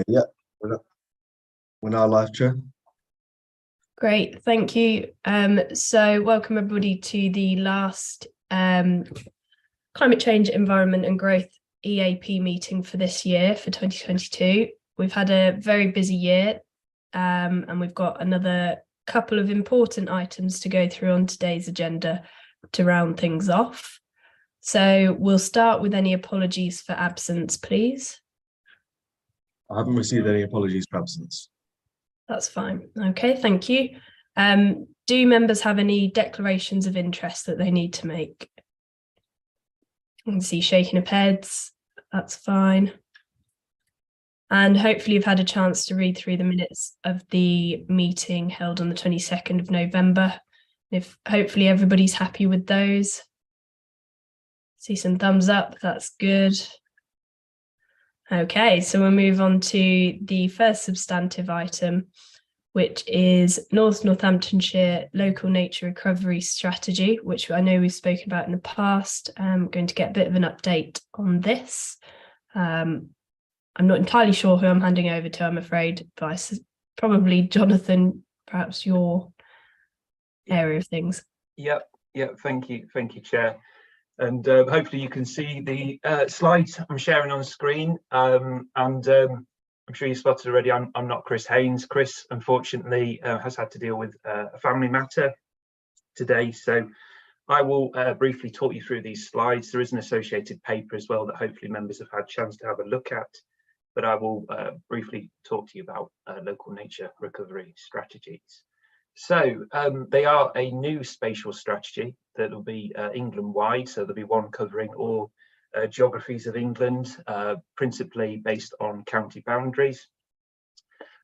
Yeah, we're now live, Chair. Great, thank you. So welcome everybody to the last Climate Change, Environment and Growth EAP meeting for this year, for 2022. We've had a very busy year and we've got another couple of important items to go through on today's agenda to round things off. So we'll start with any apologies for absence, please. I haven't received any apologies for absence. That's fine. Okay, thank you. Do members have any declarations of interest that they need to make? I can see shaking of heads. That's fine. And hopefully you've had a chance to read through the minutes of the meeting held on the 22nd of November. If hopefully everybody's happy with those. See some thumbs up, that's good. Okay, so we'll move on to the first substantive item, which is Northamptonshire Local Nature Recovery Strategy, which I know we've spoken about in the past. I'm going to get a bit of an update on this. I'm not entirely sure who I'm handing over to, I'm afraid, but probably Jonathan, perhaps your area of things. Yep, thank you, Chair. And hopefully you can see the slides I'm sharing on screen. I'm sure you spotted already, I'm not Chris Haynes. Chris, unfortunately, has had to deal with a family matter today. So I will briefly talk you through these slides. There is an associated paper as well that hopefully members have had a chance to have a look at. But I will briefly talk to you about local nature recovery strategies. So they are a new spatial strategy that will be England-wide. So there'll be one covering all geographies of England, principally based on county boundaries.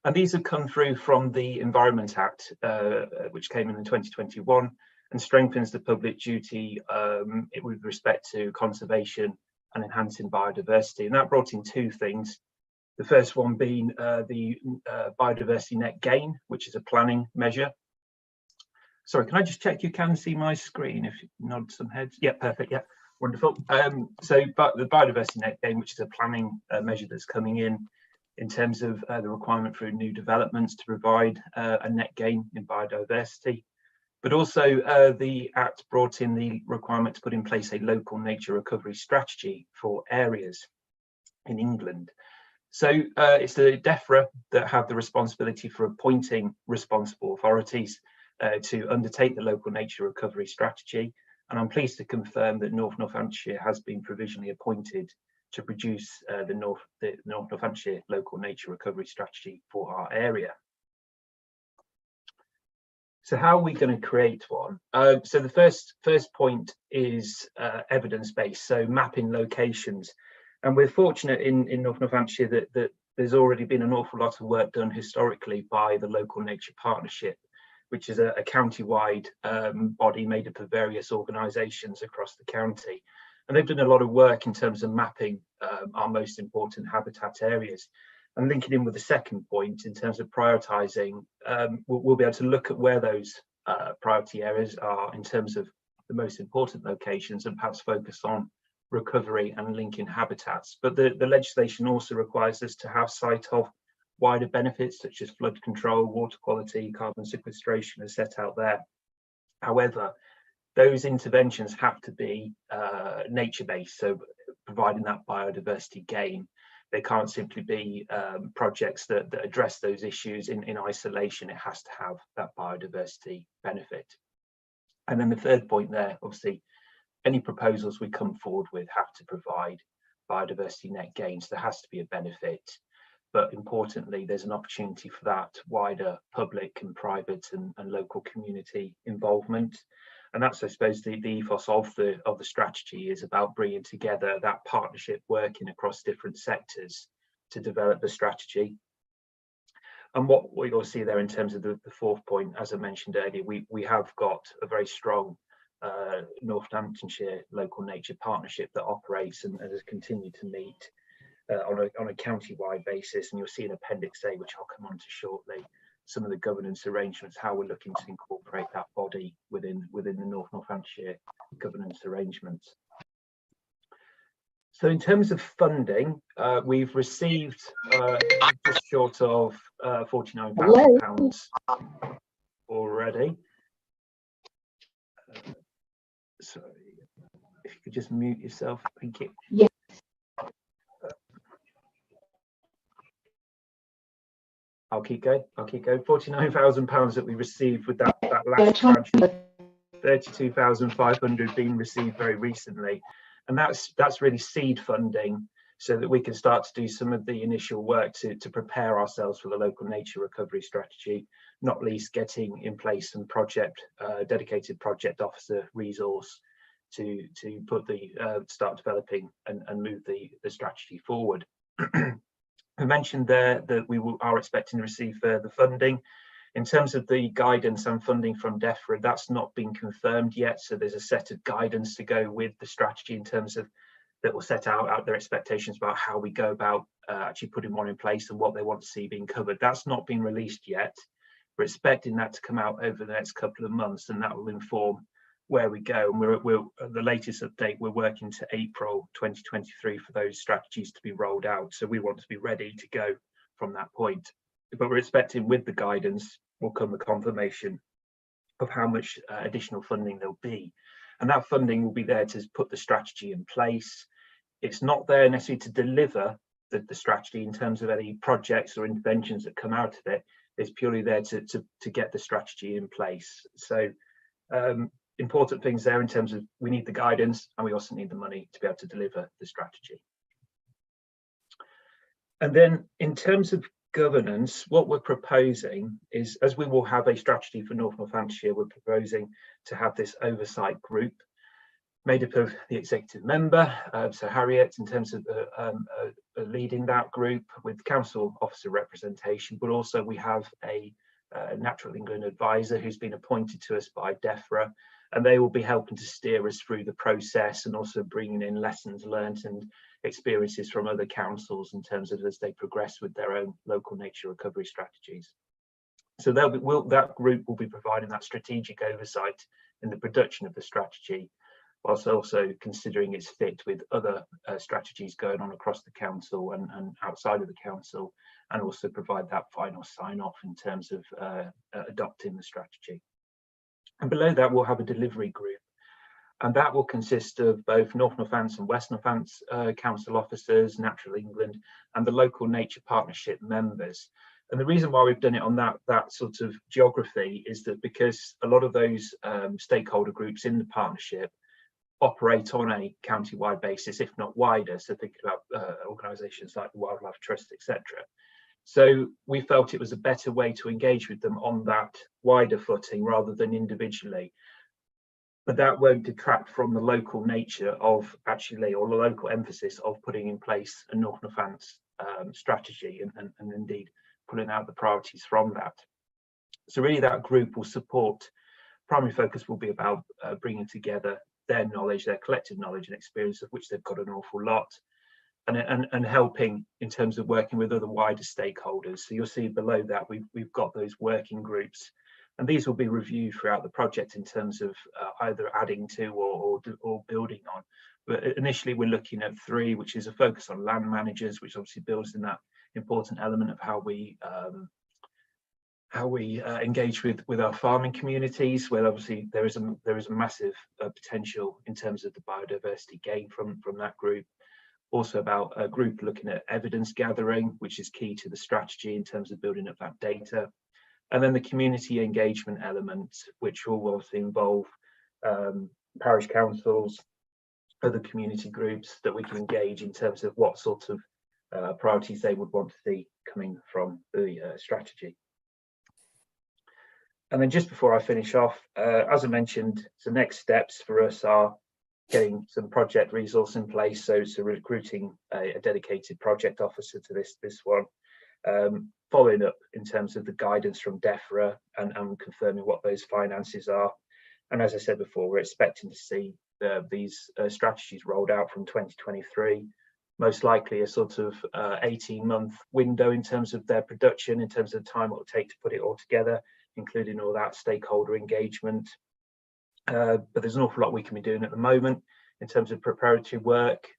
And these have come through from the Environment Act, which came in 2021 and strengthens the public duty with respect to conservation and enhancing biodiversity. And that brought in two things. The first one being the biodiversity net gain, which is a planning measure. Sorry, can I just check you can see my screen if you nod some heads? Yeah, perfect. Yeah, wonderful. But the biodiversity net gain, which is a planning measure that's coming in terms of the requirement for new developments to provide a net gain in biodiversity. But also the Act brought in the requirement to put in place a local nature recovery strategy for areas in England. So it's the DEFRA that have the responsibility for appointing responsible authorities to undertake the local nature recovery strategy. And I'm pleased to confirm that North Northamptonshire has been provisionally appointed to produce the North Northamptonshire local nature recovery strategy for our area. So how are we going to create one? So the first point is evidence-based, so mapping locations. And we're fortunate in North Northamptonshire that there's already been an awful lot of work done historically by the Local Nature Partnership, which is a county-wide body made up of various organisations across the county. And they've done a lot of work in terms of mapping our most important habitat areas. And linking in with the second point, in terms of prioritising, we'll be able to look at where those priority areas are in terms of the most important locations and perhaps focus on recovery and linking habitats. But the legislation also requires us to have sight of wider benefits such as flood control, water quality, carbon sequestration as set out there. However, those interventions have to be nature-based, so providing that biodiversity gain. They can't simply be projects that address those issues in isolation. It has to have that biodiversity benefit. And then the third point there, obviously, any proposals we come forward with have to provide biodiversity net gains. There has to be a benefit. But importantly, there's an opportunity for that wider public and private and local community involvement. And that's, I suppose, the ethos of the strategy is about bringing together that partnership working across different sectors to develop the strategy. And what you'll see there in terms of the fourth point, as I mentioned earlier, we have got a very strong Northamptonshire Local Nature Partnership that operates and has continued to meet on a county-wide basis. And you'll see in Appendix A, which I'll come on to shortly, some of the governance arrangements, how we're looking to incorporate that body within the North Northamptonshire governance arrangements. So in terms of funding, we've received just short of £49,000 already. Sorry, if you could just mute yourself, thank you. Yeah. I'll keep going. £49,000 that we received with that last tranche, 32,500 being received very recently, and that's really seed funding, so that we can start to do some of the initial work to prepare ourselves for the local nature recovery strategy, not least getting in place some dedicated project officer resource to start developing and move the strategy forward. I mentioned there that we are expecting to receive further funding. In terms of the guidance and funding from DEFRA, that's not been confirmed yet, so there's a set of guidance to go with the strategy in terms of that will set out their expectations about how we go about actually putting one in place and what they want to see being covered. That's not been released yet. We're expecting that to come out over the next couple of months, and that will inform where we go. And we're the latest update, we're working to April 2023 for those strategies to be rolled out. So we want to be ready to go from that point. But we're expecting with the guidance will come the confirmation of how much additional funding there'll be. And that funding will be there to put the strategy in place. It's not there necessarily to deliver the strategy in terms of any projects or interventions that come out of it. It's purely there to get the strategy in place. So important things there in terms of we need the guidance and we also need the money to be able to deliver the strategy. And then in terms of governance, what we're proposing is, as we will have a strategy for North Northamptonshire, we're proposing to have this oversight group made up of the executive member, so Harriet, in terms of leading that group with council officer representation, but also we have a Natural England advisor who's been appointed to us by DEFRA, and they will be helping to steer us through the process and also bringing in lessons learned and experiences from other councils in terms of as they progress with their own local nature recovery strategies. So that group will be providing that strategic oversight in the production of the strategy, whilst also considering its fit with other strategies going on across the council and outside of the council, and also provide that final sign-off in terms of adopting the strategy. And below that, we'll have a delivery group, and that will consist of both North Northants and West Northants council officers, Natural England, and the local nature partnership members. And the reason why we've done it on that sort of geography is that because a lot of those stakeholder groups in the partnership operate on a county-wide basis, if not wider. So thinking about organisations like the Wildlife Trust, etc. So we felt it was a better way to engage with them on that wider footing rather than individually. But that won't detract from the local nature of actually, or the local emphasis of putting in place a North Northants strategy and indeed pulling out the priorities from that. So really that group will support, primary focus will be about bringing together their knowledge, their collective knowledge and experience, of which they've got an awful lot, and helping in terms of working with other wider stakeholders. So you'll see below that we've got those working groups, and these will be reviewed throughout the project in terms of either adding to or building on. But initially we're looking at 3, which is a focus on land managers, which obviously builds in that important element of how we engage with our farming communities, where obviously there is a massive potential in terms of the biodiversity gain from that group. Also about a group looking at evidence gathering, which is key to the strategy in terms of building up that data. And then the community engagement element, which will also involve parish councils, other community groups that we can engage in terms of what sort of priorities they would want to see coming from the strategy. And then just before I finish off, as I mentioned, the next steps for us are getting some project resource in place, so recruiting a dedicated project officer to this one, following up in terms of the guidance from DEFRA and confirming what those finances are. And as I said before, we're expecting to see these strategies rolled out from 2023, most likely a sort of 18-month window in terms of their production, in terms of the time it will take to put it all together, including all that stakeholder engagement. But there's an awful lot we can be doing at the moment in terms of preparatory work.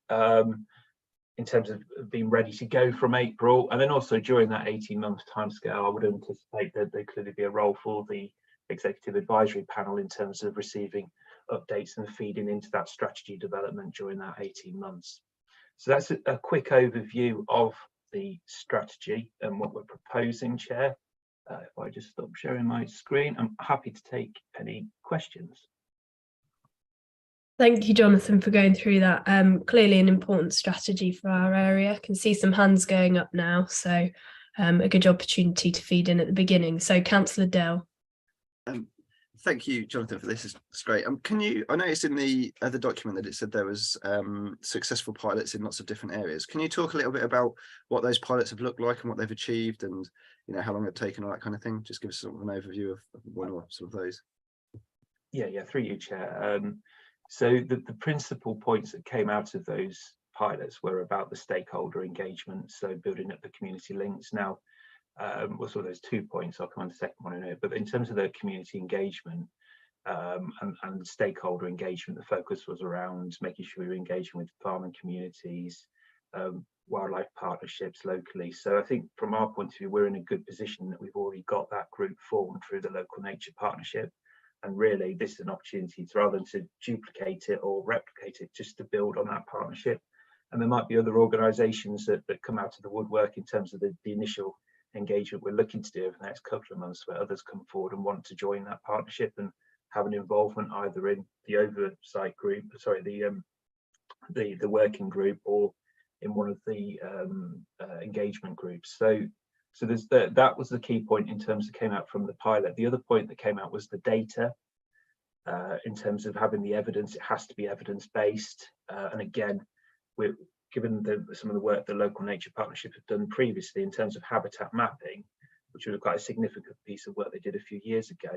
in terms of being ready to go from April, and then also during that 18-month timescale, I would anticipate that there clearly be a role for the executive advisory panel in terms of receiving updates and feeding into that strategy development during that 18 months. So that's a quick overview of the strategy and what we're proposing, Chair. If I just stop sharing my screen, I'm happy to take any questions. Thank you, Jonathan, for going through that. Clearly an important strategy for our area. I can see some hands going up now, so a good opportunity to feed in at the beginning. So Councillor Dell. Thank you, Jonathan, for this. It's great. I noticed in the other document that it said there was successful pilots in lots of different areas. Can you talk a little bit about what those pilots have looked like and what they've achieved, and how long they've taken, all that kind of thing? Just give us sort of an overview of one or sort of those. Yeah, through you, Chair. So the principal points that came out of those pilots were about the stakeholder engagement, so building up the community links. Now, well, so there's 2 points. I'll come on to the second one in a minute. But in terms of the community engagement and stakeholder engagement, the focus was around making sure we were engaging with farming communities, wildlife partnerships locally. So I think from our point of view, we're in a good position that we've already got that group formed through the local nature partnership. And really, this is an opportunity to, rather than to duplicate it or replicate it, just to build on that partnership. And there might be other organisations that come out of the woodwork in terms of the initial engagement we're looking to do over the next couple of months, where others come forward and want to join that partnership and have an involvement either in the oversight group, the working group, or in one of the engagement groups. So there's that was the key point in terms that came out from the pilot. The other point that came out was the data. In terms of having the evidence, it has to be evidence-based. And again, we're given some of the work the local nature partnership have done previously in terms of habitat mapping, which was quite a significant piece of work they did a few years ago.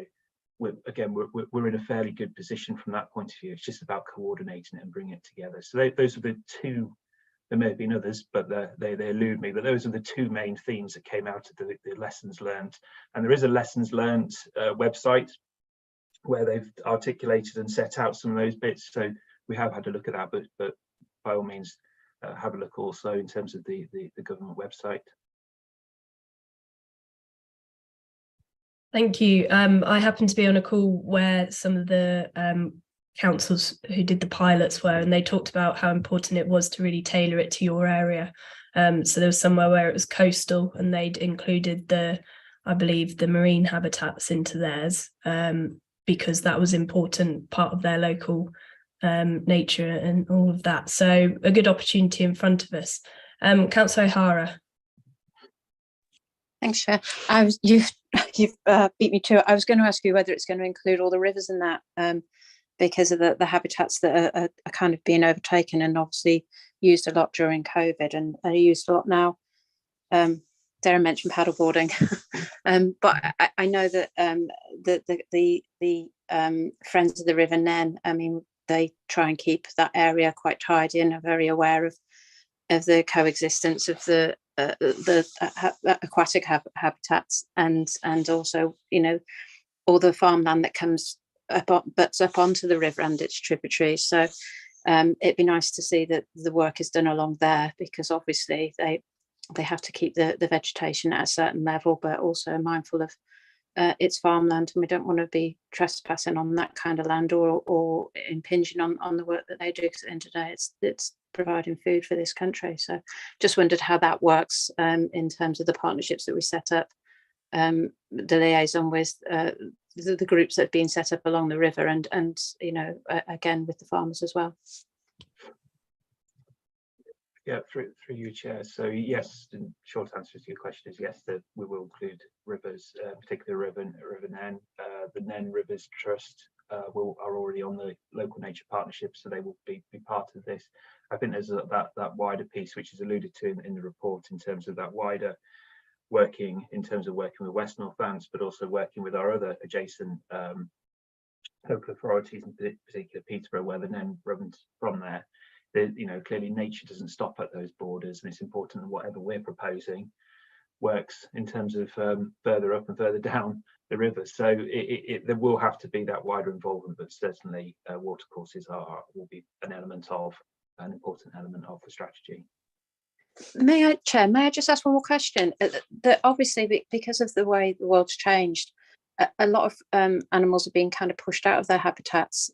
We're in a fairly good position from that point of view. It's just about coordinating it and bringing it together. So those are the two. There may have been others, but they elude me. But those are the two main themes that came out of the lessons learned. And there is a lessons learned website where they've articulated and set out some of those bits. So we have had a look at that, but by all means, have a look also in terms of the government website. Thank you. I happened to be on a call where some of the councils who did the pilots were, and they talked about how important it was to really tailor it to your area. So there was somewhere where it was coastal, and they'd included I believe the marine habitats into theirs, because that was important part of their local nature and all of that. So a good opportunity in front of us. Councillor O'Hara. Thanks, Chair. You've beat me to it. I was going to ask you whether it's going to include all the rivers in that, because of the habitats that are kind of being overtaken and obviously used a lot during COVID and are used a lot now. Darren mentioned paddleboarding, but I know that the Friends of the River Nen, I mean, they try and keep that area quite tidy and are very aware of the coexistence of the aquatic habitats and also, all the farmland that comes butts up onto the river and its tributaries. So it'd be nice to see that the work is done along there, because obviously they have to keep the vegetation at a certain level, but also mindful of it's farmland, and we don't want to be trespassing on that kind of land or impinging on the work that they do, because at the end of the day it's providing food for this country. So just wondered how that works in terms of the partnerships that we set up, the liaison with the groups that have been set up along the river, and again with the farmers as well. Yeah, through you, Chair. So yes, the short answer to your question is yes, that we will include rivers, particularly River Nen. The Nen Rivers Trust are already on the local nature partnership, so they will be part of this. I think there's that wider piece which is alluded to in the report in terms of that wider working, in terms of working with West Northants, but also working with our other adjacent local authorities, in particular Peterborough, where the Nen runs from there. Clearly nature doesn't stop at those borders, and it's important that whatever we're proposing works in terms of further up and further down the river. So there will have to be that wider involvement, but certainly watercourses will be an important element of the strategy. Chair, may I just ask one more question? That obviously, because of the way the world's changed, a lot of animals are being kind of pushed out of their habitats.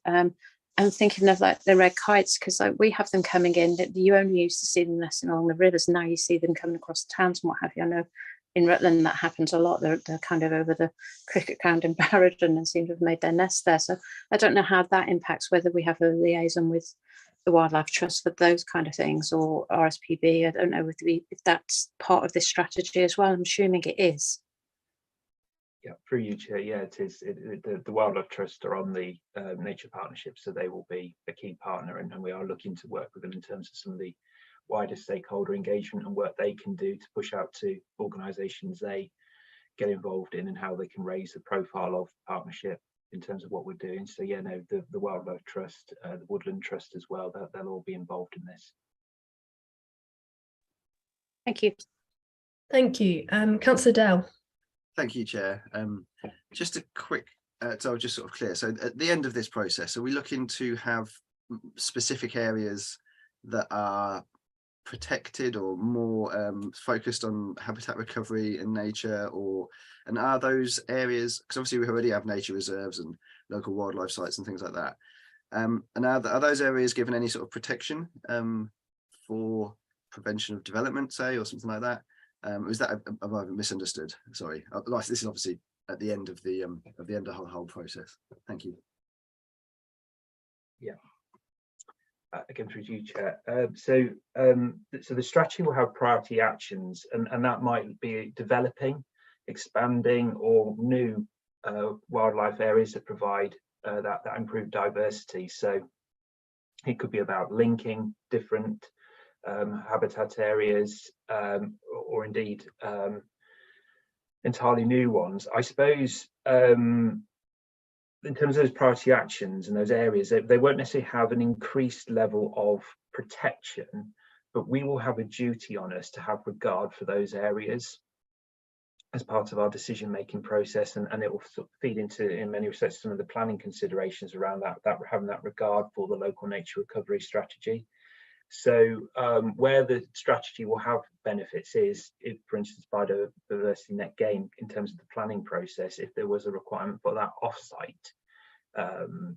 I'm thinking of like the red kites, because like we have them coming in that you only used to see them nesting along the rivers. Now you see them coming across the towns and what have you. I know in Rutland that happens a lot. They're kind of over the cricket ground in Barradon and seem to have made their nest there. So I don't know how that impacts whether we have a liaison with the Wildlife Trust for those kind of things, or RSPB. I don't know if that's part of this strategy as well. I'm assuming it is. Yeah, through you, Chair. Yeah, it is. The Wildlife Trust are on the nature partnership, so they will be a key partner, and we are looking to work with them in terms of some of the wider stakeholder engagement and work they can do to push out to organisations they get involved in, and how they can raise the profile of partnership in terms of what we're doing. So yeah, no, the Wildlife Trust, the Woodland Trust as well, they'll all be involved in this. Thank you. Thank you. Councillor Dell. Thank you, Chair. Just a quick, so I'll just sort of clear. So at the end of this process, are we looking to have specific areas that are protected or more focused on habitat recovery and nature, and are those areas, because obviously we already have nature reserves and local wildlife sites and things like that, and are those areas given any sort of protection for prevention of development, say, or something like that? Is that, have I misunderstood? Sorry, this is obviously at the end of the whole process. Thank you. Yeah. Again, through you, Chair. So the strategy will have priority actions, and that might be developing, expanding, or new wildlife areas that provide that improved diversity. So it could be about linking different habitat areas, or indeed entirely new ones. I suppose in terms of those priority actions and those areas, they won't necessarily have an increased level of protection, but we will have a duty on us to have regard for those areas as part of our decision-making process, and it will sort of feed into, in many respects, some of the planning considerations around that having that regard for the local nature recovery strategy. So where the strategy will have benefits is, if, for instance, biodiversity net gain in terms of the planning process, if there was a requirement for that off-site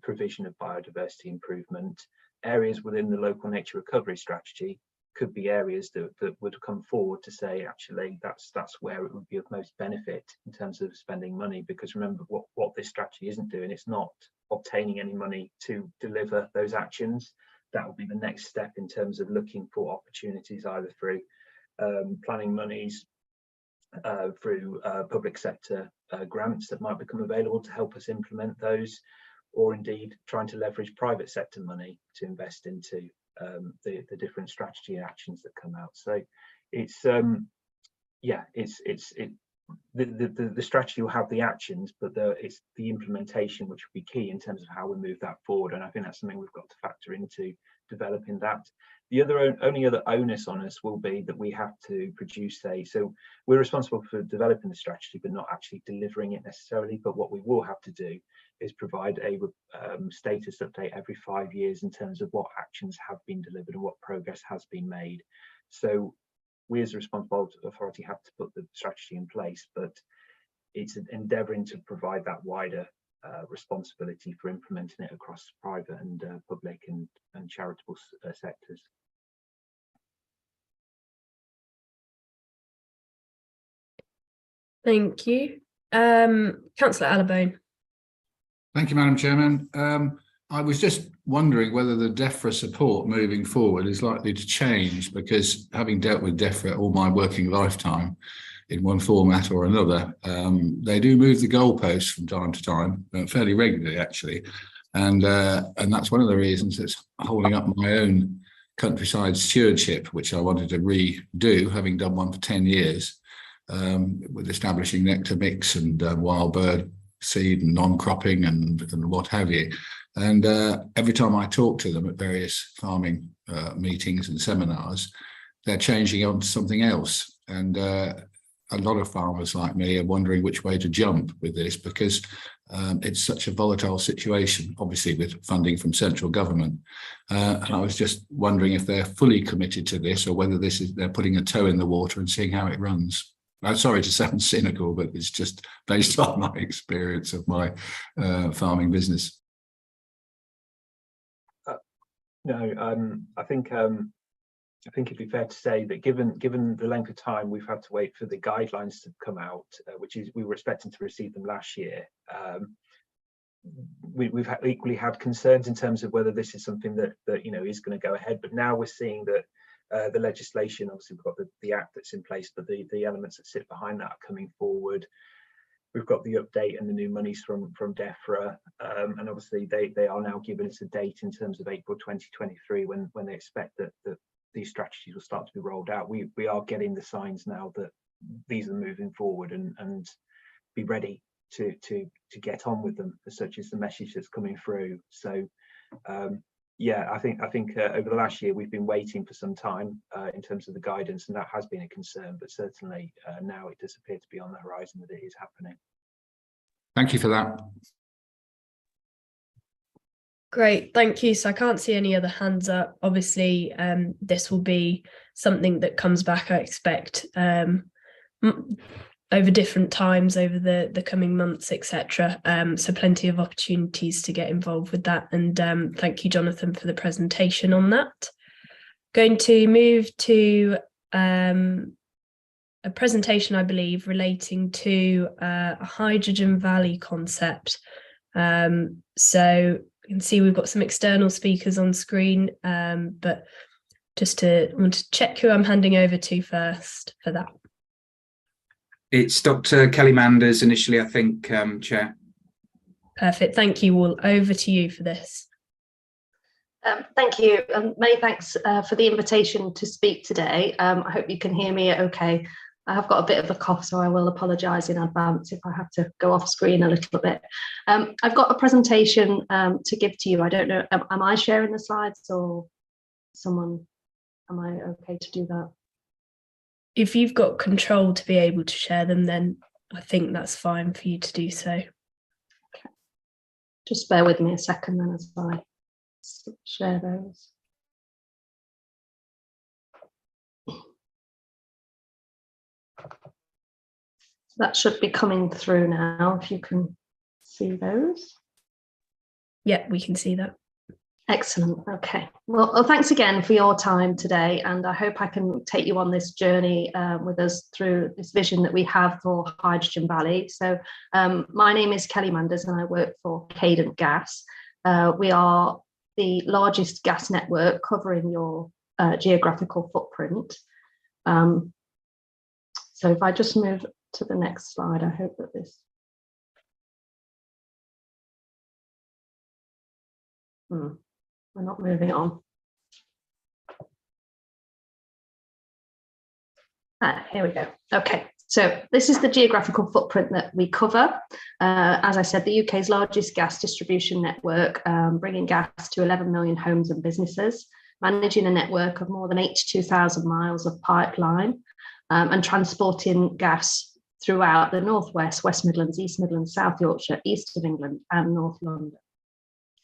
provision of biodiversity improvement, areas within the local nature recovery strategy could be areas that would come forward to say, actually, that's where it would be of most benefit in terms of spending money. Because remember, what this strategy isn't doing, it's not obtaining any money to deliver those actions. That will be the next step in terms of looking for opportunities, either through planning monies, through public sector grants that might become available to help us implement those, or indeed trying to leverage private sector money to invest into the different strategy actions that come out. So it's the strategy will have the actions, but it's the implementation which will be key in terms of how we move that forward. And I think that's something we've got to factor into developing that. The only other onus on us will be that we have to produce so we're responsible for developing the strategy, but not actually delivering it necessarily. But what we will have to do is provide a status update every 5 years in terms of what actions have been delivered and what progress has been made. So we as a responsible authority have to put the strategy in place, but it's endeavouring to provide that wider responsibility for implementing it across private and public and charitable sectors. Thank you. Councillor Allibone. Thank you, Madam Chairman. I was just wondering whether the DEFRA support moving forward is likely to change, because having dealt with DEFRA all my working lifetime in one format or another, they do move the goalposts from time to time, fairly regularly actually, and that's one of the reasons that's holding up my own countryside stewardship, which I wanted to redo, having done one for 10 years, with establishing nectar mix and wild bird seed and non-cropping and what have you. And every time I talk to them at various farming meetings and seminars, they're changing on to something else. And a lot of farmers like me are wondering which way to jump with this, because it's such a volatile situation, obviously with funding from central government. And I was just wondering if they're fully committed to this, or whether they're putting a toe in the water and seeing how it runs. I'm sorry to sound cynical, but it's just based on my experience of my farming business. No, I think it'd be fair to say that given the length of time we've had to wait for the guidelines to come out, which is we were expecting to receive them last year, we've equally had concerns in terms of whether this is something that is going to go ahead. But now we're seeing that the legislation, obviously we've got the act that's in place, but the elements that sit behind that are coming forward. We've got the update and the new monies from DEFRA, and obviously they are now giving us a date in terms of April 2023 when they expect that these strategies will start to be rolled out. We are getting the signs now that these are moving forward, and be ready to get on with them, as such as the message that's coming through. So yeah, I think over the last year we've been waiting for some time in terms of the guidance, and that has been a concern, but certainly now it does appear to be on the horizon that it is happening. Thank you for that. Great, thank you. So I can't see any other hands up. Obviously, this will be something that comes back, I expect, over different times over the coming months, etc. So plenty of opportunities to get involved with that. And thank you, Jonathan, for the presentation on that. Going to move to a presentation, I believe, relating to a hydrogen valley concept. So you can see we've got some external speakers on screen, but just want to check who I'm handing over to first for that. It's Dr. Kelly Manders initially, I think, Chair. Perfect. Thank you all. Over to you for this. Thank you, and many thanks for the invitation to speak today. I hope you can hear me okay. I have got a bit of a cough, so I will apologise in advance if I have to go off screen a little bit. I've got a presentation to give to you. I don't know, am I sharing the slides or someone? Am I okay to do that? If you've got control to be able to share them, then I think that's fine for you to do so. Okay. Just bear with me a second then as I share those. So that should be coming through now, if you can see those. Yeah, we can see that. Excellent. Okay. Well, thanks again for your time today, and I hope I can take you on this journey with us through this vision that we have for Hydrogen Valley. So my name is Kelly Manders and I work for Cadent Gas. We are the largest gas network covering your geographical footprint. So if I just move to the next slide, I hope that this. We're not moving on. Here we go. Okay, so this is the geographical footprint that we cover. As I said, the UK's largest gas distribution network, bringing gas to 11 million homes and businesses, managing a network of more than 82,000 miles of pipeline, and transporting gas throughout the Northwest, West Midlands, East Midlands, South Yorkshire, East of England, and North London.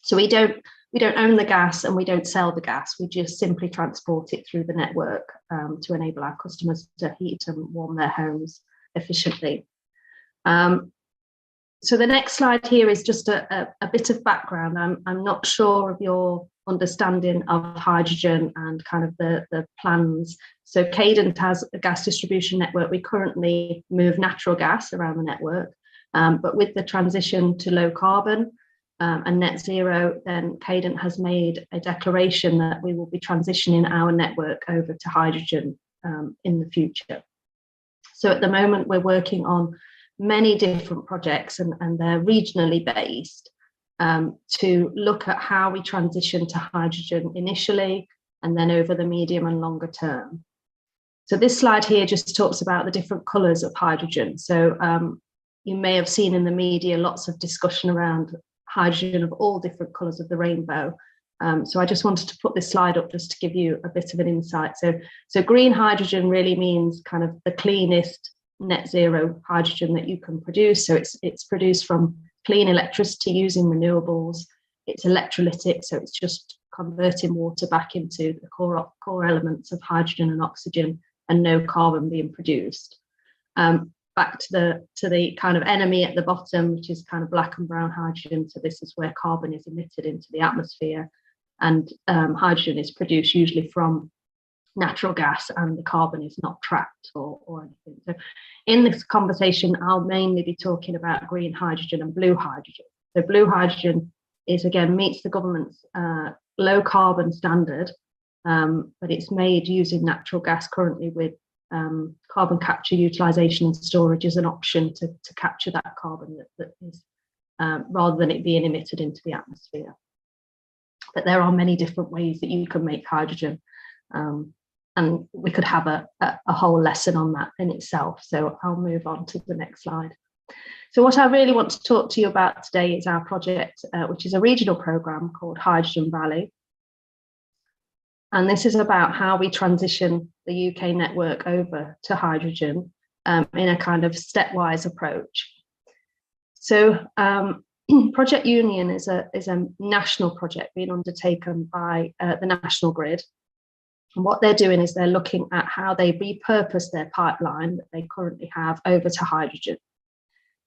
So we don't own the gas and we don't sell the gas. We just simply transport it through the network to enable our customers to heat and warm their homes efficiently. So the next slide here is just a bit of background. I'm not sure of your understanding of hydrogen and kind of the plans. So Cadent has a gas distribution network. We currently move natural gas around the network, but with the transition to low carbon and net zero, then Cadent has made a declaration that we will be transitioning our network over to hydrogen in the future. So at the moment, we're working on many different projects and they're regionally based to look at how we transition to hydrogen initially and then over the medium and longer term. So this slide here just talks about the different colours of hydrogen. So you may have seen in the media lots of discussion around hydrogen of all different colours of the rainbow. So I just wanted to put this slide up just to give you a bit of an insight. So green hydrogen really means kind of the cleanest, net zero hydrogen that you can produce. So it's produced from clean electricity using renewables. It's electrolytic, so it's just converting water back into the core elements of hydrogen and oxygen, and no carbon being produced. Back to the kind of enemy at the bottom, which is kind of black and brown hydrogen. So this is where carbon is emitted into the atmosphere, and hydrogen is produced usually from natural gas, and the carbon is not trapped or anything. So in this conversation, I'll mainly be talking about green hydrogen and blue hydrogen. So blue hydrogen is, again, meets the government's low carbon standard, but it's made using natural gas currently, with carbon capture, utilization and storage as an option to capture that carbon that is rather than it being emitted into the atmosphere. But there are many different ways that you can make hydrogen, and we could have a whole lesson on that in itself. So I'll move on to the next slide. So what I really want to talk to you about today is our project, which is a regional programme called Hydrogen Valley. And this is about how we transition the UK network over to hydrogen in a kind of stepwise approach. So Project Union is a national project being undertaken by the National Grid. And what they're doing is they're looking at how they repurpose their pipeline that they currently have over to hydrogen.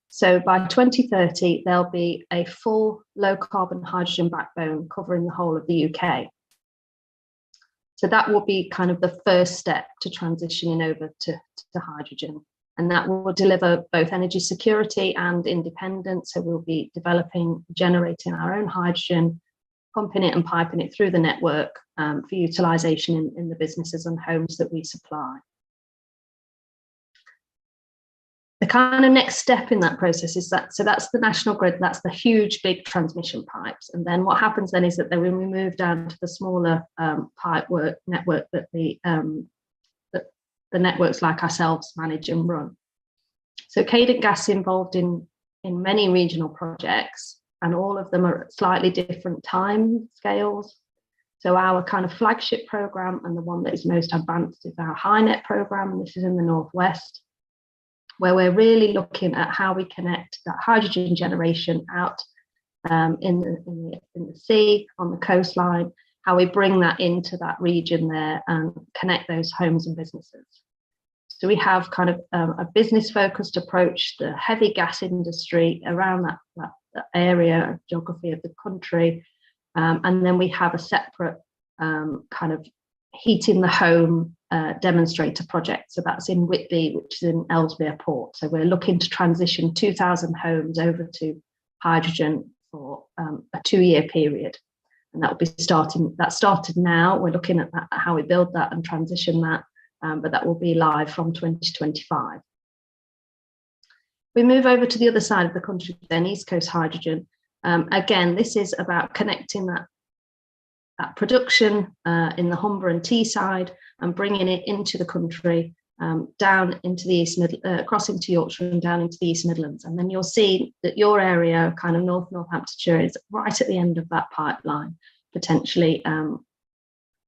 So by 2030, there'll be a full low carbon hydrogen backbone covering the whole of the UK. So that will be kind of the first step to transitioning over to hydrogen. And that will deliver both energy security and independence. So we'll be developing, generating our own hydrogen, pumping it and piping it through the network for utilisation in the businesses and homes that we supply. The kind of next step in that process is that, so that's the National Grid, that's the huge big transmission pipes. And then what happens then is that when we move down to the smaller network that the networks like ourselves manage and run. So Cadent Gas is involved in many regional projects, and all of them are at slightly different time scales. So our kind of flagship programme, and the one that is most advanced, is our HyNet programme, and this is in the Northwest, where we're really looking at how we connect that hydrogen generation out in the sea, on the coastline, how we bring that into that region there and connect those homes and businesses. So we have kind of a business-focused approach, the heavy gas industry around that area, geography of the country, and then we have a separate kind of heating the home demonstrator project. So that's in Whitby, which is in Ellesmere Port. So we're looking to transition 2,000 homes over to hydrogen for a 2-year period. And that will be started now. We're looking at how we build that and transition that, but that will be live from 2025. We move over to the other side of the country, then East Coast Hydrogen. Again, this is about connecting that production in the Humber and Teesside and bringing it into the country, down into the across into Yorkshire and down into the East Midlands. And then you'll see that your area, kind of Northamptonshire, is right at the end of that pipeline, potentially.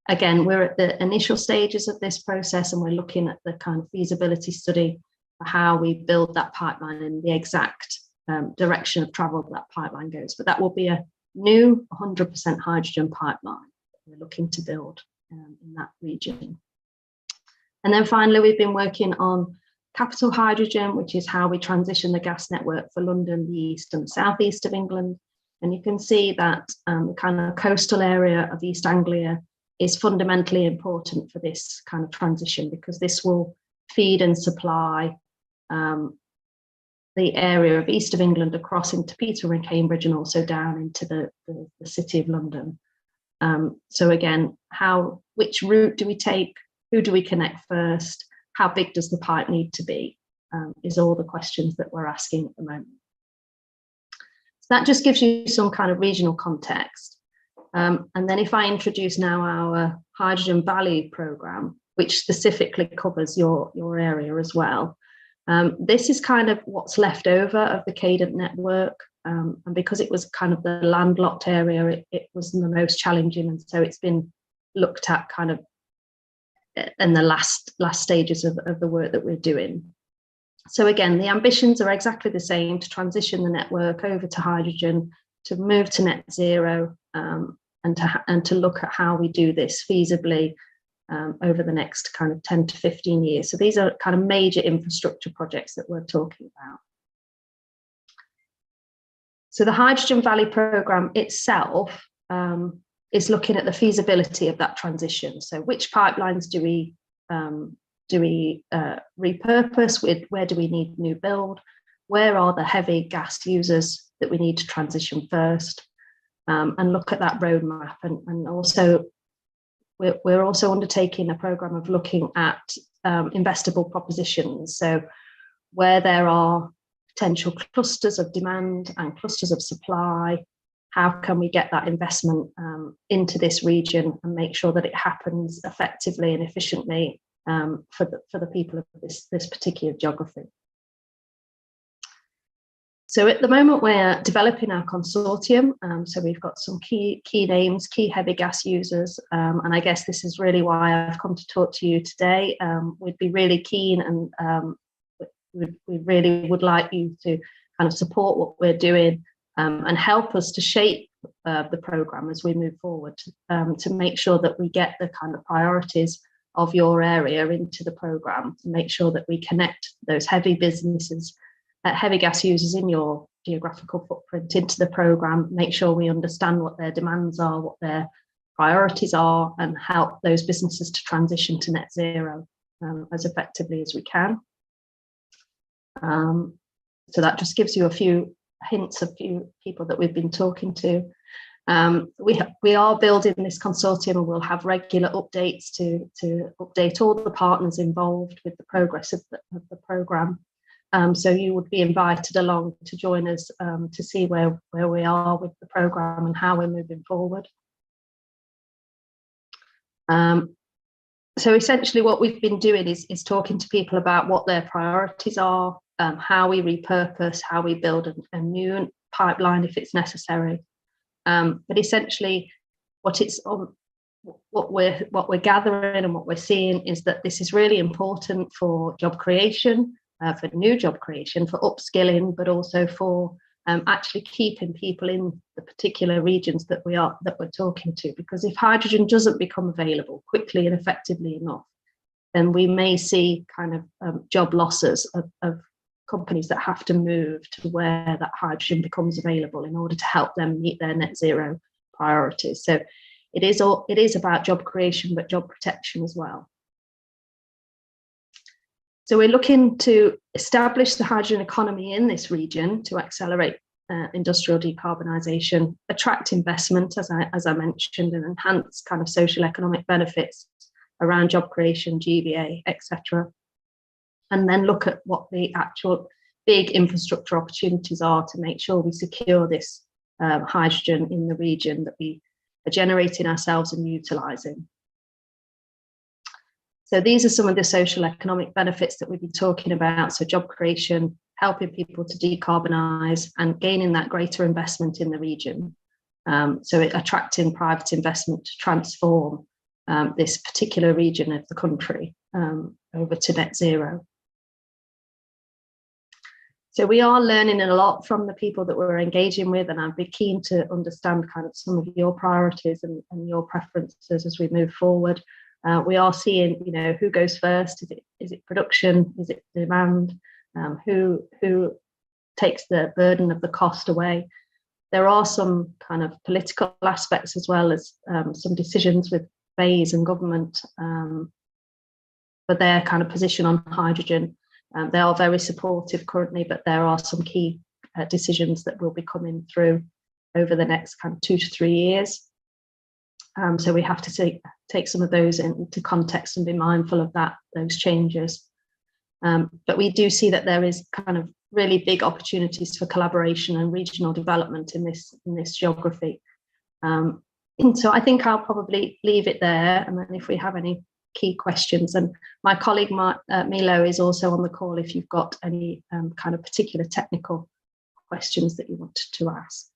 Again, we're at the initial stages of this process, and we're looking at the kind of feasibility study for how we build that pipeline and the exact direction of travel that pipeline goes. But that will be a new 100% hydrogen pipeline that we're looking to build in that region. And then finally, we've been working on capital hydrogen, which is how we transition the gas network for London, the east and southeast of England. And you can see that the kind of coastal area of East Anglia is fundamentally important for this kind of transition, because this will feed and supply the area of east of England across into Peterborough and Cambridge, and also down into the city of London. So again, which route do we take? Who do we connect first? How big does the pipe need to be? Is all the questions that we're asking at the moment. So that just gives you some kind of regional context. And then if I introduce now our Hydrogen Valley programme, which specifically covers your area as well. This is kind of what's left over of the Cadent network. And because it was kind of the landlocked area, it was the most challenging. And so it's been looked at kind of in the last stages of the work that we're doing. So again, the ambitions are exactly the same: to transition the network over to hydrogen, to move to net zero, and to look at how we do this feasibly over the next kind of 10 to 15 years. So these are kind of major infrastructure projects that we're talking about. So the Hydrogen Valley programme itself is looking at the feasibility of that transition. So which pipelines do we repurpose? Where do we need new build? Where are the heavy gas users that we need to transition first? And look at that roadmap. And also, we're also undertaking a programme of looking at investable propositions. So where there are potential clusters of demand and clusters of supply, how can we get that investment into this region and make sure that it happens effectively and efficiently for the people of this particular geography. So at the moment we're developing our consortium. So we've got some key names, key heavy gas users, and I guess this is really why I've come to talk to you today. We'd be really keen, and we really would like you to kind of support what we're doing and help us to shape the programme as we move forward, to make sure that we get the kind of priorities of your area into the programme, to make sure that we connect those heavy businesses, heavy gas users in your geographical footprint into the programme, make sure we understand what their demands are, what their priorities are, and help those businesses to transition to net zero as effectively as we can. So that just gives you a few hints of few people that we've been talking to. We are building this consortium, and we'll have regular updates to update all the partners involved with the progress of the programme. So you would be invited along to join us to see where we are with the programme and how we're moving forward. So essentially what we've been doing is talking to people about what their priorities are, how we repurpose, how we build a new pipeline if it's necessary. But essentially what we're gathering and what we're seeing is that this is really important for job creation, for new job creation, for upskilling, but also for actually keeping people in the particular regions that we're talking to. Because if hydrogen doesn't become available quickly and effectively enough, then we may see kind of job losses of companies that have to move to where that hydrogen becomes available in order to help them meet their net zero priorities. So it is about job creation, but job protection as well. So we're looking to establish the hydrogen economy in this region to accelerate industrial decarbonisation, attract investment, as I mentioned, and enhance kind of social economic benefits around job creation, GVA, etc. And then look at what the actual big infrastructure opportunities are to make sure we secure this hydrogen in the region that we are generating ourselves and utilising. So these are some of the social economic benefits that we've been talking about. So job creation, helping people to decarbonise and gaining that greater investment in the region. So attracting private investment to transform this particular region of the country over to net zero. So we are learning a lot from the people that we're engaging with, and I'd be keen to understand kind of some of your priorities and your preferences as we move forward. We are seeing, you know, who goes first? Is it production? Is it demand? Who takes the burden of the cost away? There are some kind of political aspects as well as some decisions with BEIS and government for their kind of position on hydrogen. They are very supportive currently, but there are some key decisions that will be coming through over the next kind of 2 to 3 years. So we have to take some of those into context and be mindful of those changes. But we do see that there is kind of really big opportunities for collaboration and regional development in this geography. So I think I'll probably leave it there, and then if we have any key questions, and my colleague Milo is also on the call if you've got any kind of particular technical questions that you wanted to ask.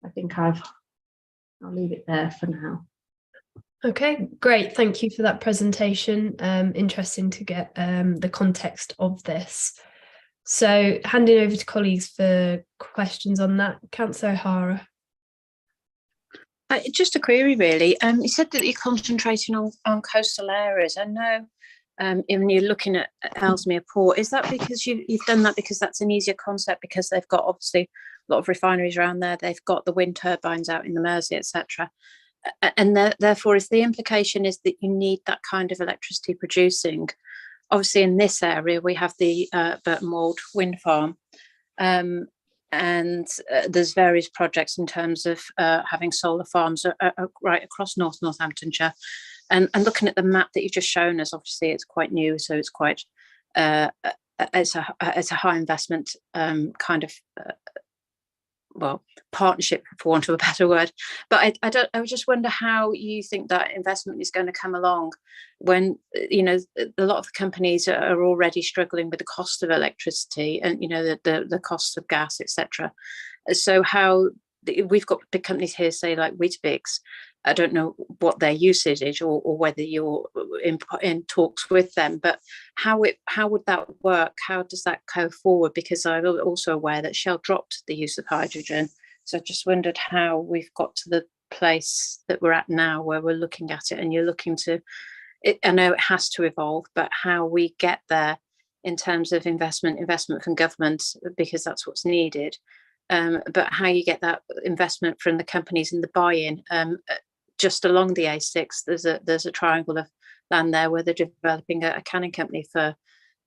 I think I'll leave it there for now. Okay, great. Thank you for that presentation. Interesting to get the context of this. So handing over to colleagues for questions on that. Councillor O'Hara. Just a query, really. You said that you're concentrating on coastal areas. I know when you're looking at Ellesmere Port, is that because you've done that because that's an easier concept, because they've got obviously a lot of refineries around there, they've got the wind turbines out in the Mersey, etc. And therefore, if the implication is that you need that kind of electricity producing, obviously in this area we have the Burton Wold wind farm, and there's various projects in terms of having solar farms right across Northamptonshire. And looking at the map that you've just shown us, obviously it's quite new, so it's quite it's a high investment kind of partnership, for want of a better word. But I just wonder how you think that investment is going to come along when, you know, a lot of the companies are already struggling with the cost of electricity and, you know, the cost of gas, etc. So how we've got big companies here, say like Weetabix. I don't know what their usage is, or whether you're in talks with them, but how would that work? How does that go forward? Because I'm also aware that Shell dropped the use of hydrogen. So I just wondered how we've got to the place that we're at now, where we're looking at it and you're looking to, I know it has to evolve, but how we get there in terms of investment from government, because that's what's needed. But how you get that investment from the companies and the buy-in. Just along the A6, there's a triangle of land there where they're developing a canning company for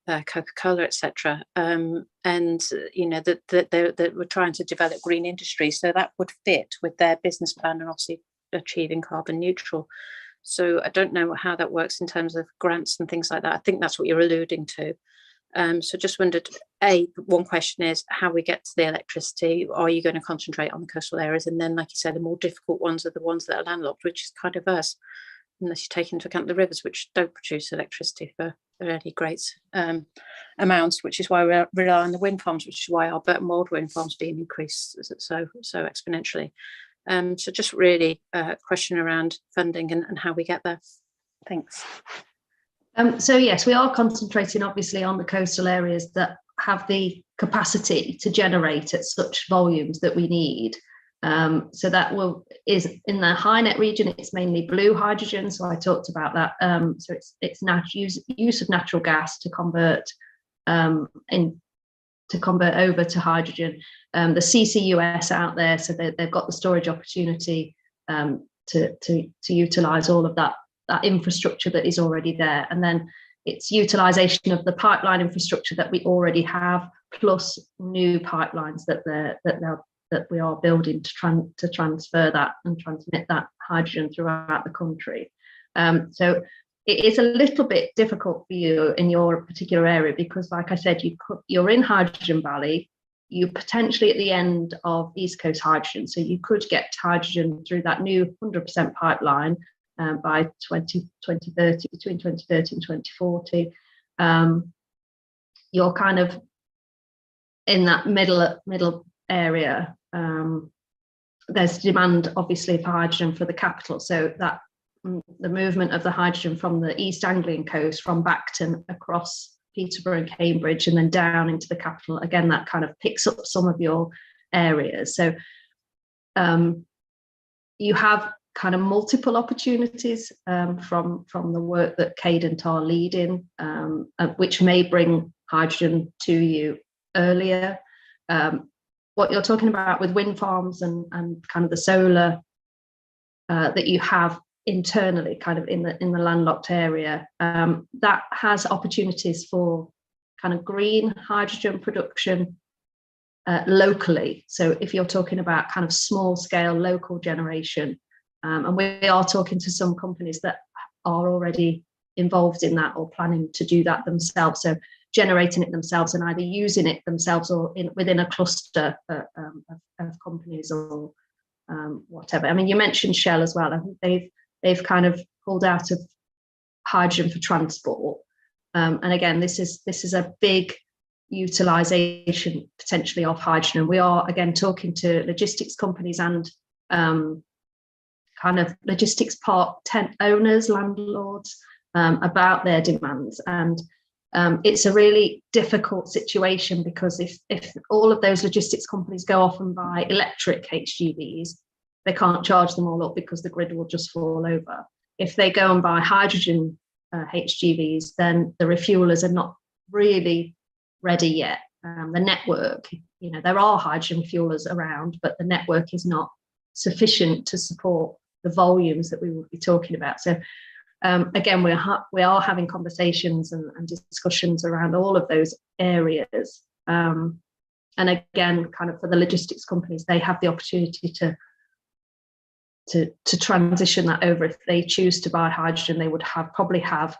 Coca-Cola, etc. And you know that we're trying to develop green industry, so that would fit with their business plan and obviously achieving carbon neutral. So I don't know how that works in terms of grants and things like that. I think that's what you're alluding to. So just wondered, one question is how we get to the electricity. Are you going to concentrate on the coastal areas? And then, like you said, the more difficult ones are the ones that are landlocked, which is kind of us, unless you take into account the rivers, which don't produce electricity for any great amounts, which is why we rely on the wind farms, which is why our Burton Wold wind farms being increased so exponentially. So just really a question around funding and how we get there. Thanks. So yes, we are concentrating obviously on the coastal areas that have the capacity to generate at such volumes that we need. So that is in the high net region, it's mainly blue hydrogen. So I talked about that. So it's use of natural gas to convert over to hydrogen. The CCUS out there, so they've got the storage opportunity to utilize all of that infrastructure that is already there, and then it's utilization of the pipeline infrastructure that we already have, plus new pipelines that we are building to transfer that and transmit that hydrogen throughout the country. So it is a little bit difficult for you in your particular area because, like I said, you're in Hydrogen Valley. You're potentially at the end of East Coast Hydrogen, so you could get hydrogen through that new 100% pipeline by 2030, between 2030 and 2040. You're kind of in that middle area. There's demand obviously for hydrogen for the capital, so that the movement of the hydrogen from the East Anglian coast, from Bacton across Peterborough and Cambridge and then down into the capital, again that kind of picks up some of your areas. So you have kind of multiple opportunities from the work that Cadent are leading, which may bring hydrogen to you earlier. What you're talking about with wind farms and kind of the solar that you have internally, kind of in the landlocked area, that has opportunities for kind of green hydrogen production locally. So if you're talking about kind of small scale local generation, and we are talking to some companies that are already involved in that or planning to do that themselves. So generating it themselves and either using it themselves or within a cluster of companies or whatever. I mean, you mentioned Shell as well. I think they've kind of pulled out of hydrogen for transport. And again, this is a big utilization potentially of hydrogen. And we are again talking to logistics companies and kind of logistics park tent owners, landlords, about their demands. And it's a really difficult situation, because if all of those logistics companies go off and buy electric HGVs, they can't charge them all up because the grid will just fall over. If they go and buy hydrogen HGVs, then the refuelers are not really ready yet. The network, there are hydrogen fuelers around, but the network is not sufficient to support the volumes that we would be talking about. So again, we are having conversations and discussions around all of those areas. And again, kind of for the logistics companies, they have the opportunity to transition that over. If they choose to buy hydrogen, they would probably have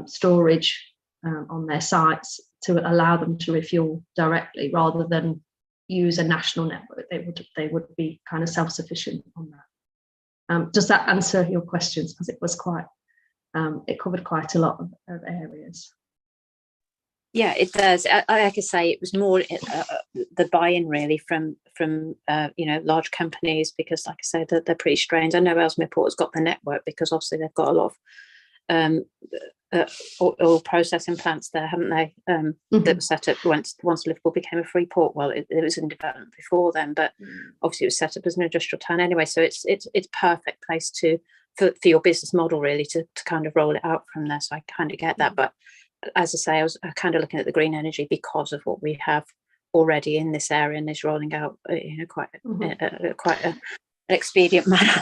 storage on their sites to allow them to refuel directly, rather than use a national network. They would be kind of self-sufficient on that. Does that answer your questions? Because it was quite, it covered quite a lot of areas. Yeah, it does. Like I say, it was more the buy-in really from large companies, because like I say, they're pretty strained. I know Ellesmere Port has got the network because obviously they've got a lot of oil processing plants there, haven't they? That were set up once Liverpool became a free port. Well, it was in development before then, but obviously it was set up as an industrial town anyway. So it's perfect place for your business model really to kind of roll it out from there. So I kind of get that, but as I say, I was kind of looking at the green energy because of what we have already in this area, and is rolling out, quite an expedient manner.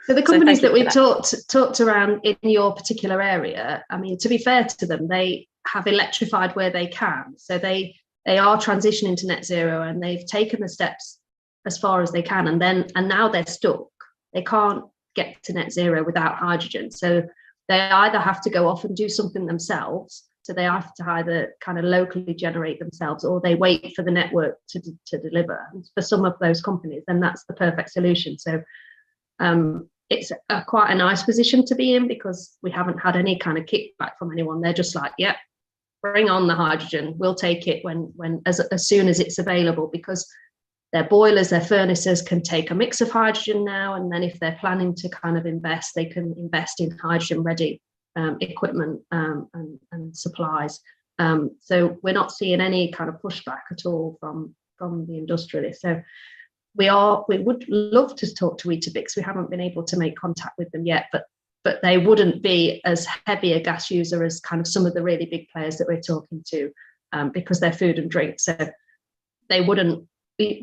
So the companies that we talked around in your particular area, I mean, to be fair to them, they have electrified where they can. So they are transitioning to net zero, and they've taken the steps as far as they can, and now they're stuck. They can't get to net zero without hydrogen. So they either have to go off and do something themselves, so they have to either kind of locally generate themselves, or they wait for the network to deliver. And for some of those companies, then that's the perfect solution. So it's quite a nice position to be in, because we haven't had any kind of kickback from anyone. They're just like, yep, bring on the hydrogen. We'll take it as soon as it's available, because their boilers, their furnaces can take a mix of hydrogen now, and then if they're planning to kind of invest, they can invest in hydrogen-ready equipment and supplies. So we're not seeing any kind of pushback at all from the industrialists. So we would love to talk to Weetabix. We haven't been able to make contact with them yet, but they wouldn't be as heavy a gas user as kind of some of the really big players that we're talking to, because they're food and drink. So they wouldn't. They're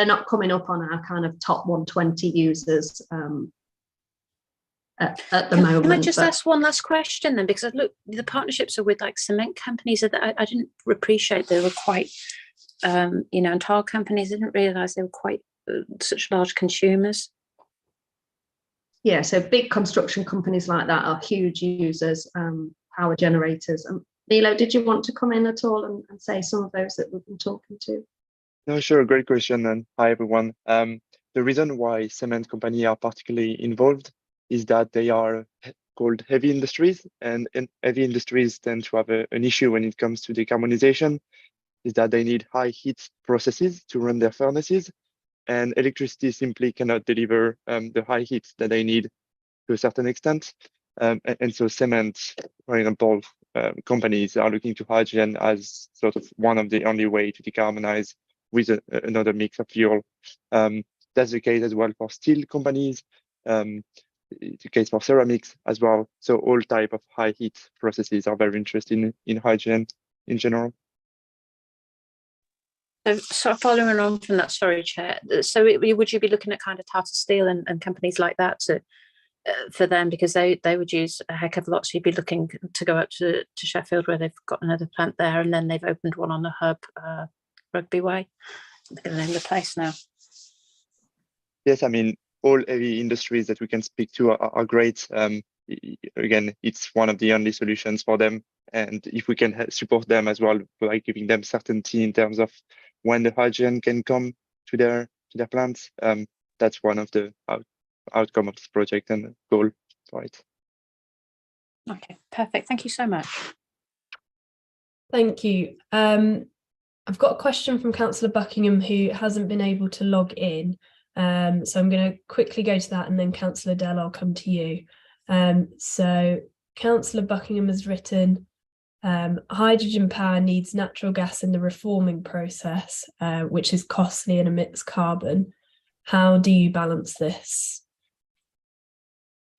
not coming up on our kind of top 120 users at the moment. Can I just ask one last question then? Because look, the partnerships are with like cement companies. I didn't appreciate they were quite, and tile companies. I didn't realise they were quite such large consumers. Yeah, so big construction companies like that are huge users, power generators. Nilo, did you want to come in at all and say some of those that we've been talking to? No, sure. Great question. And hi, everyone. The reason why cement companies are particularly involved is that they are called heavy industries, and heavy industries tend to have an issue when it comes to decarbonization, is that they need high heat processes to run their furnaces, and electricity simply cannot deliver the high heat that they need to a certain extent. And so cement, for example, companies are looking to hydrogen as sort of one of the only way to decarbonize with another mix of fuel. That's the case as well for steel companies. It's the case for ceramics as well. So all type of high heat processes are very interested in hydrogen in general. So following on from that, sorry, Chair. So would you be looking at kind of Tata Steel and companies like that for them, because they would use a heck of a lot? So you'd be looking to go up to Sheffield, where they've got another plant there, and then they've opened one on the hub, Rugby Way. I'm going to name the place now. Yes, I mean, all heavy industries that we can speak to are great. Again, it's one of the only solutions for them. And if we can support them as well by giving them certainty in terms of when the hydrogen can come to their plants, that's one of the outcome of this project and goal for it. Okay, perfect. Thank you so much. Thank you. I've got a question from Councillor Buckingham, who hasn't been able to log in. So I'm going to quickly go to that, and then Councillor Dell, I'll come to you. So Councillor Buckingham has written, hydrogen power needs natural gas in the reforming process, which is costly and emits carbon. How do you balance this?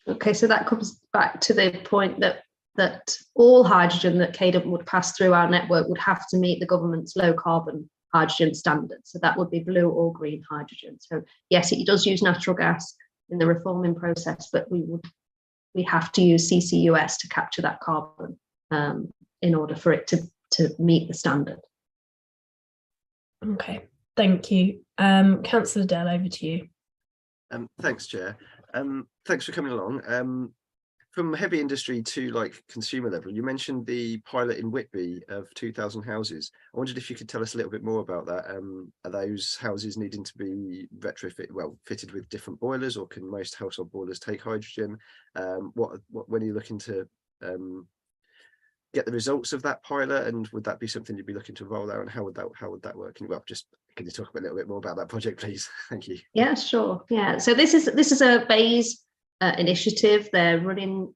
Okay, so that comes back to the point that all hydrogen that Cadent would pass through our network would have to meet the government's low carbon hydrogen standards. So that would be blue or green hydrogen. So yes, it does use natural gas in the reforming process, but we have to use CCUS to capture that carbon in order for it to meet the standard. Okay, thank you. Councillor Dell, over to you. Thanks, Chair. Thanks for coming along. From heavy industry to like consumer level, you mentioned the pilot in Whitby of 2,000 houses. I wondered if you could tell us a little bit more about that. Are those houses needing to be fitted with different boilers, or can most household boilers take hydrogen? When are you looking to get the results of that pilot, and would that be something you'd be looking to roll out, and how would that work? Can you talk a little bit more about that project, please? Thank you. Yeah, sure. Yeah, so this is a BEIS initiative. They're running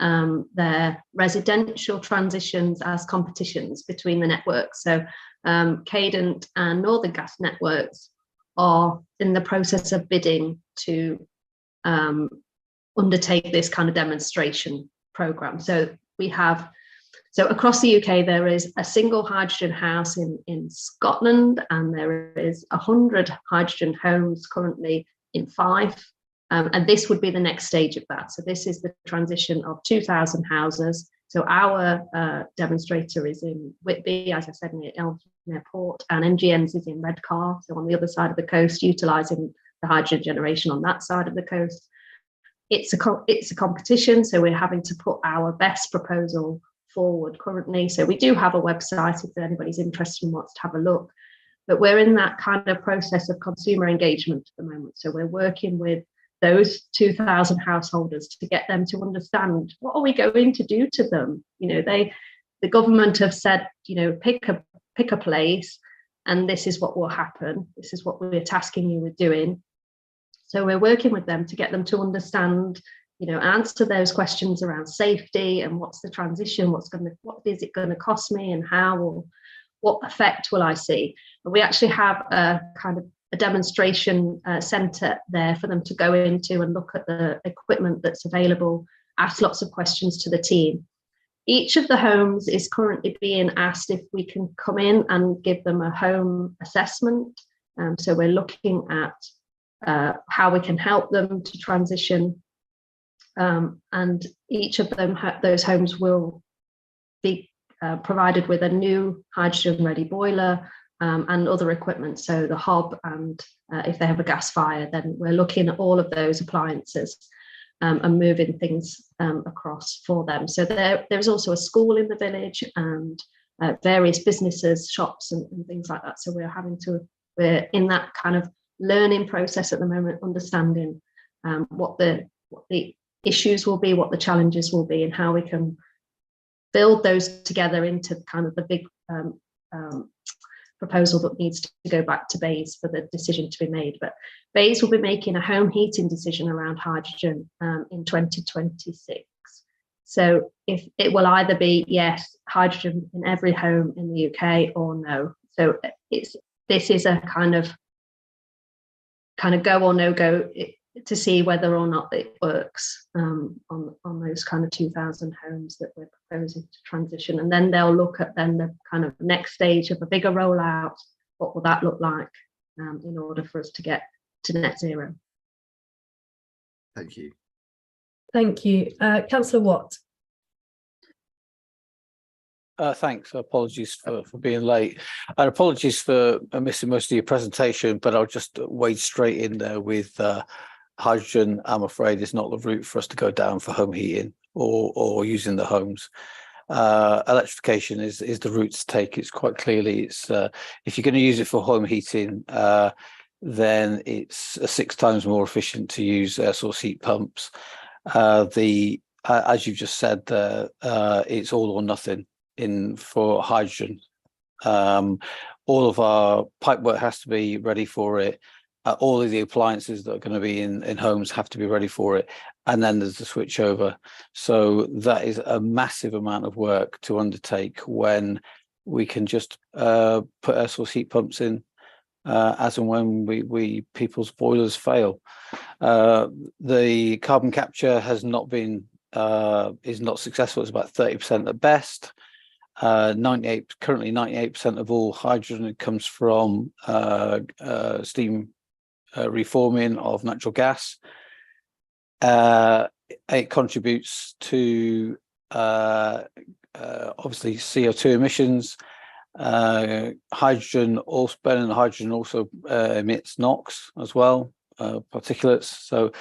their residential transitions as competitions between the networks. So Cadent and Northern Gas Networks are in the process of bidding to undertake this kind of demonstration program. So across the UK, there is a single hydrogen house in Scotland, and there is 100 hydrogen homes currently in Fife. And this would be the next stage of that. So this is the transition of 2,000 houses. So our demonstrator is in Whitby, as I said, near Ellesmere Port, and MGN's is in Redcar, so on the other side of the coast, utilising the hydrogen generation on that side of the coast. It's a competition, so we're having to put our best proposal forward currently. So we do have a website if anybody's interested and wants to have a look. But we're in that kind of process of consumer engagement at the moment. So we're working with those 2,000 householders to get them to understand, what are we going to do to them? The government have said, pick a place, and this is what will happen. This is what we're tasking you with doing. So we're working with them to get them to understand, answer those questions around safety and what's the transition, what is it going to cost me, and how, or what effect will I see? And we actually have a kind of a demonstration centre there for them to go into and look at the equipment that's available, ask lots of questions to the team. Each of the homes is currently being asked if we can come in and give them a home assessment. So we're looking at how we can help them to transition. And each of them, those homes will be provided with a new hydrogen-ready boiler, and other equipment, so the hob, and if they have a gas fire, then we're looking at all of those appliances and moving things across for them. So there's also a school in the village, and various businesses, shops, and things like that. So we're in that kind of learning process at the moment, understanding what the issues will be, what the challenges will be, and how we can build those together into kind of the big proposal that needs to go back to BEIS for the decision to be made. But BEIS will be making a home heating decision around hydrogen in 2026. So if it will either be yes, hydrogen in every home in the UK, or no. So this is a kind of go or no go to see whether or not it works on those kind of 2,000 homes that we're proposing to transition. And then they'll look at the kind of next stage of a bigger rollout. What will that look like in order for us to get to net zero? Thank you. Thank you. Councillor Watt. Thanks. Apologies for being late, and apologies for missing most of your presentation, but I'll just wade straight in there with hydrogen. I'm afraid is not the route for us to go down for home heating or using the homes. Electrification is the route to take. It's quite clearly, it's if you're going to use it for home heating, then it's 6 times more efficient to use air source heat pumps. As you've just said, it's all or nothing for hydrogen. All of our pipework has to be ready for it. all of the appliances that are going to be in homes have to be ready for it, and then there's the switch over. So that is a massive amount of work to undertake when we can just put air source heat pumps in as and when people's boilers fail. The carbon capture has not been is not successful. It's about 30% at best. Currently 98% of all hydrogen comes from steam reforming of natural gas. It contributes to obviously CO2 emissions. Hydrogen, also burning hydrogen, also emits NOx as well, particulates. So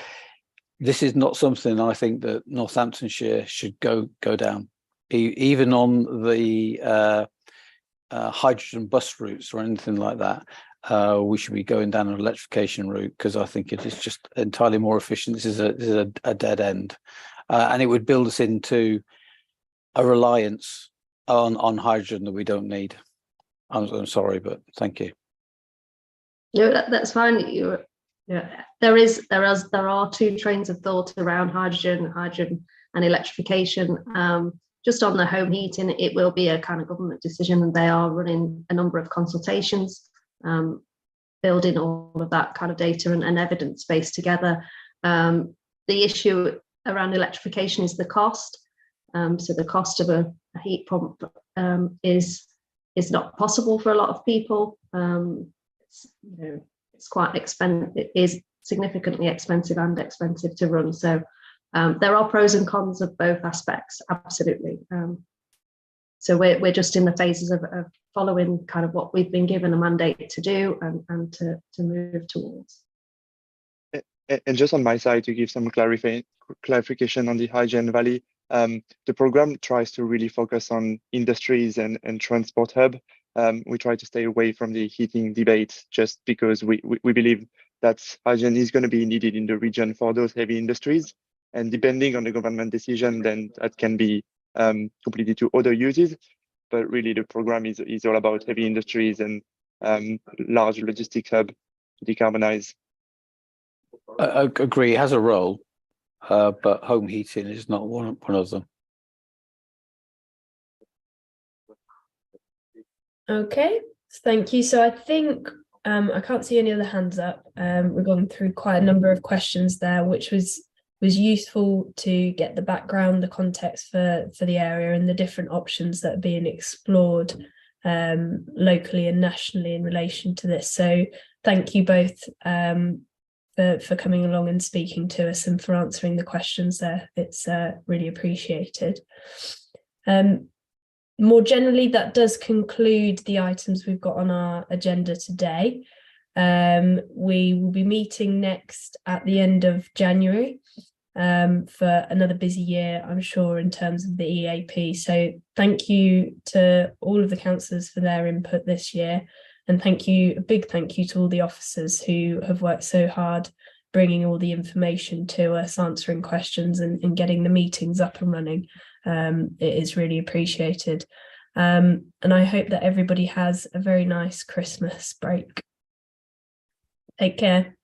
this is not something I think that Northamptonshire should go down, even on the hydrogen bus routes or anything like that. We should be going down an electrification route, because I think it is just entirely more efficient. This is a dead end, and it would build us into a reliance on hydrogen that we don't need. I'm sorry, but thank you. No, that's fine. There are two trains of thought around hydrogen and electrification. Just on the home heating, it will be a kind of government decision, and they are running a number of consultations, building all of that kind of data and evidence base together. The issue around electrification is the cost. So the cost of a heat pump is not possible for a lot of people. It's quite expensive. It is significantly expensive and expensive to run. So there are pros and cons of both aspects, absolutely. So we're just in the phases of following kind of what we've been given a mandate to do and to move towards. And just on my side, to give some clarification on the Hydrogen Valley, the program tries to really focus on industries and transport hub. We try to stay away from the heating debate, just because we believe that hydrogen is going to be needed in the region for those heavy industries. And depending on the government decision, then that can be completed to other uses. But really, the program is all about heavy industries and large logistics hub to decarbonize. I agree, it has a role, but home heating is not one of them. Okay, thank you. So I think I can't see any other hands up. We've gone through quite a number of questions there, which was useful to get the background, the context for the area and the different options that are being explored locally and nationally in relation to this. So thank you both for coming along and speaking to us and for answering the questions there. It's really appreciated. More generally, that does conclude the items we've got on our agenda today. We will be meeting next at the end of January for another busy year, I'm sure, in terms of the EAP. So thank you to all of the councillors for their input this year. And a big thank you to all the officers who have worked so hard bringing all the information to us, answering questions and getting the meetings up and running. It is really appreciated. And I hope that everybody has a very nice Christmas break. Take care.